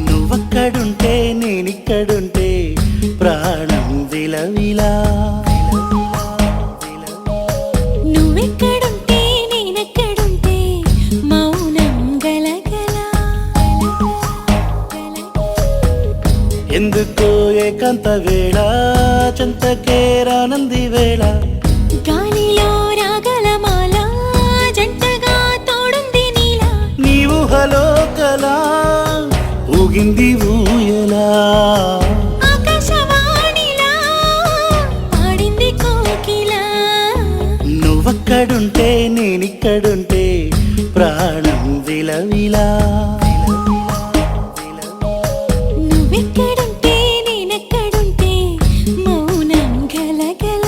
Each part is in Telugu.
నువ్వక్కడుంటే నేనిక్కడుంటే ప్రాణం విలవిలా. నువ్వెక్కడుంటే నేనెక్కడుంటే మౌనం గలగల. ఎందుకో ఏకాంత వేళ చెంతకే రానంది వేళ. గాలిలో రాగల మాల జంటగా తోడుంది నీలా. నీ ఊహలో కలా ఊగింది ఊయలా. ఆకాశవాణిలా పాడింది కోకిలా. నువ్వక్కడుంటే నేనిక్కడుంటే ప్రాణం విలవిలా. నువ్వెక్కడుంటే నేనెక్కడుంటే మౌనం గలగల.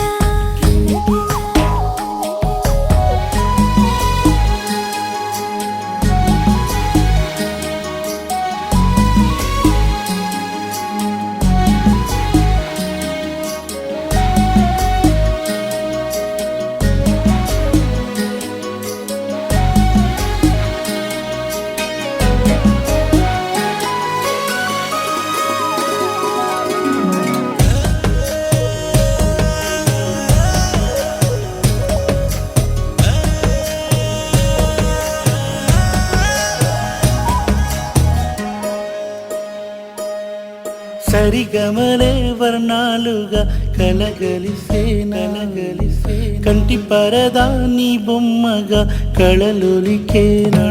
సరిగమలే వర్ణాలుగా కలగలిసే నలగలిసే. కంటి పరదా నీ బొమ్మగా కళలొలికేనా.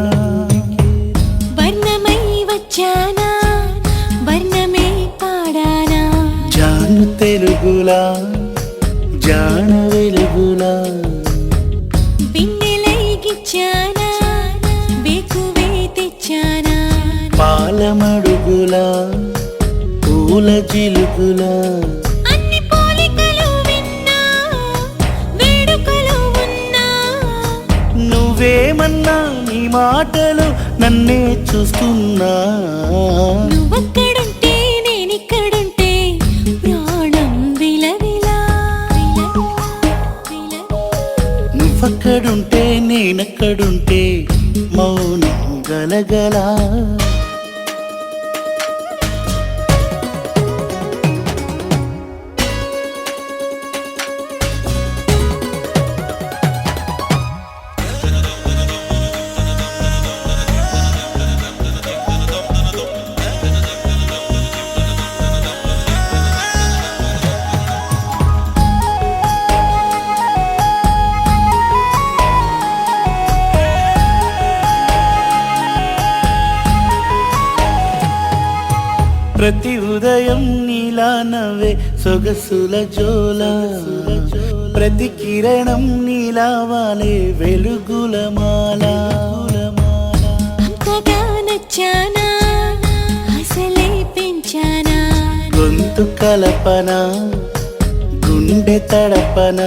వర్ణమై వచ్చానా వర్ణమే పాడానా. జాను తెలుగులా జాన వెలుగులా. బిన్నెలై గిచ్చానా వేకువే తెచ్చానా. పాలమడుగులా పూల జిలుగులా. అన్ని పోలికలు విన్నా వేడుకలు ఉన్నా. నువ్వేమన్నా నీ మాటలు నన్నే చూస్తున్నా. నువ్వక్కడుంటే నేనిక్కడుంటే ప్రాణం విలవిలా. నువ్వక్కడుంటే నేనక్కడుంటే మౌనం గలగలా. ప్రతి ఉదయం నీలా నవ్వే సొగసుల జోల. ప్రతి కిరణం నీలా వాలే వెలుగుల మాల. అంతగా నచ్చానా అసలే పెంచానా. గొంతు కలపన గుండె తడపన.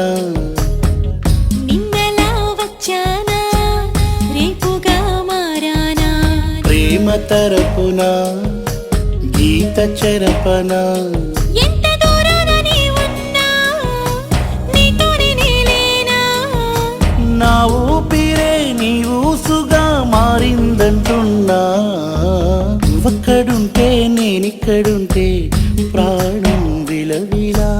నిన్నలా వచ్చానా రేపుగా మారానా. ప్రేమ తరపున గీత చెరపన. ఎంత దూరాన నీ ఉన్నా నీతోనే నేలేనా. నా ఊపిరే నీ ఊసుగా మారిందంటున్నా. నువ్వక్కడుంటే నేనిక్కడుంటే ప్రాణం విలవిలా.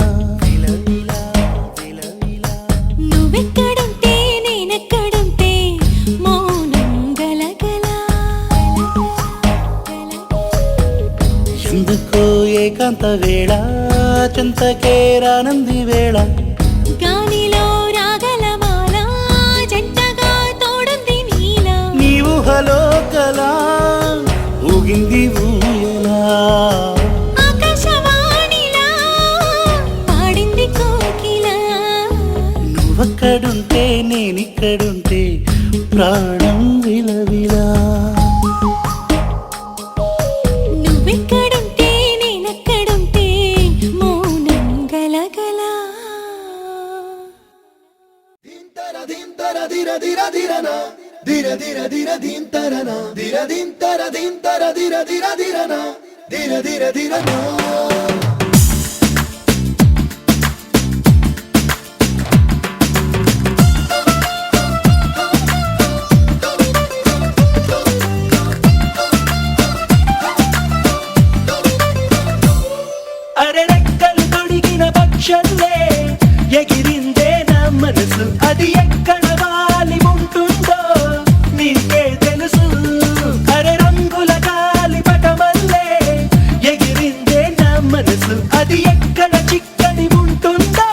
నువ్వెక్కడుంటే నేనెక్కడుంటే మౌనం గలగల. ఎందుకో ఏకాంత వేళ చెంతకే రానంది వేళ. గాలిలో రాగల మాల జంటగా తోడుంది నీలా. నీ ఊహలో కలా ఊగింది ఊయలా. ఆకాశవాణిలా పాడింది కోకిలా. నువ్వక్కడుంటే నేనిక్కడుంటే ప్రాణం విలవిలా. నువ్వెక్కడుంటే నేనెక్కడుంటే మౌనం గలగల. దింతర దింతర దిర దిర దిరనా దిర దిర దిర దింతరనా దిర దింతర దింతర దిర దిర దిరనా దిర దిర దిరనా. అరె రెక్కలు తొడిగిన పక్షులే ఎగిరిందే నా మనసు, అది ఎక్కడ వాలి ఉంటుందో నీకే తెలుసు. అరె రంగుల గాలి పటమల్లే ఎగిరిందే నా మనసు, అది ఎక్కడ చిక్కడి ఉంటుందో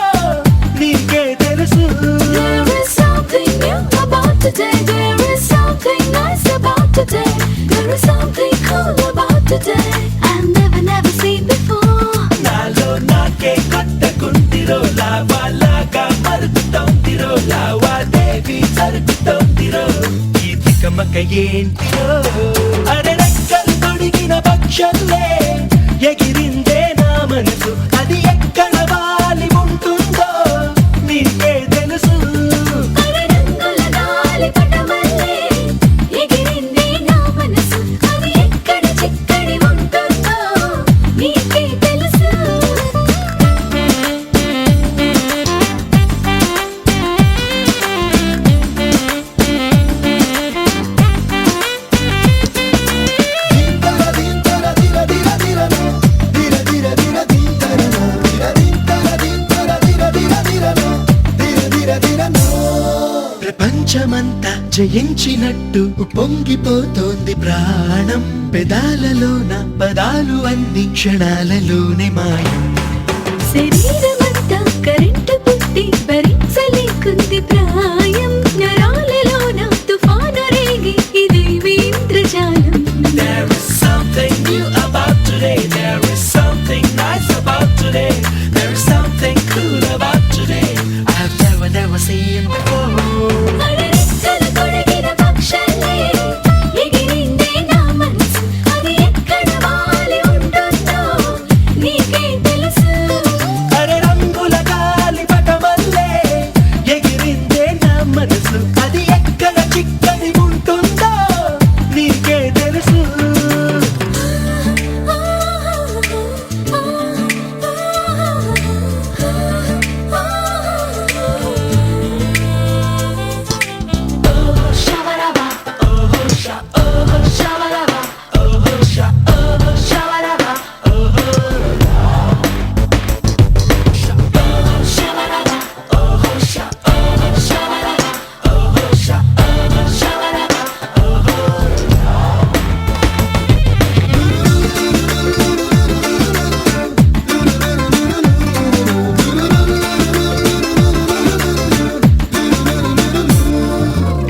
నీకే తెలుసు. There is something new about today. There is something nice about today. There is something cool about today. I've never seen before. నాలో నాకే కొట్టకుందిరో, లావాలాగా మరుగుతోందిరో, లావాదేవి జరుగుతోందిరో, ఈ తికమక ఏంటిరో. అరె రెక్కలు తొడిగిన పక్షులే ఎగిరిందే నా మనసు, అది ఎక్కడ వాలి ఉంటుందో నీకే తెలుసు. అరె రంగుల గాలి పటమల్లే ఎగిరిందే నా మనసు, అది ఎక్కడ చిక్కడి ఉంటుందో నీకే తెలుసు. దింతర దింతర దిర దిర దిరనా దిర దిర దిర దింతరనా దిర దింతర దింతర దిర దిర దిరనా దిర దిర దిరనా. ప్రపంచమంతా జయించినట్టు పొంగిపోతోంది ప్రాణం, పెదాలలోన పదాలు అన్ని క్షణాలలోనే మాయం. శరీరమంతా కరెంటు పుట్టి భరించలేకుంది ప్రాయం, నరాలలోన తుఫాను రేగి ఇదేమి ఇంద్రజాలం. There is something new about today. There is something nice about today. There is something cool about today. I've never seen before. అరెరెక్కలు తొడిగిన పక్షులే ఎగిరిందే నా మనసు, అది ఎక్కడ వాలి ఉంటుందో నీకే తెలుసు. అరె రంగుల గాలి పటమల్లే ఎగిరిందే నా మనసు, అది ఎక్కడ చిక్కని ఉంటుందో నీకే తెలుసు.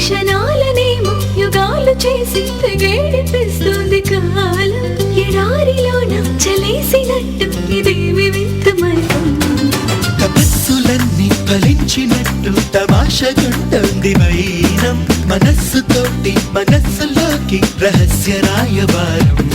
క్షణాలనేమో యుగాలు చేసి తెగేడిపిస్తుంది కాలం, ఎడారిలోన చలేసినట్టు ఇదేమి వింత మైకం. తపస్సులన్నీ ఫలించినట్టు తమాషగుంటుంది వైనం, మనస్సుతోటి మనస్సులోకి రహస్య రాయబారం.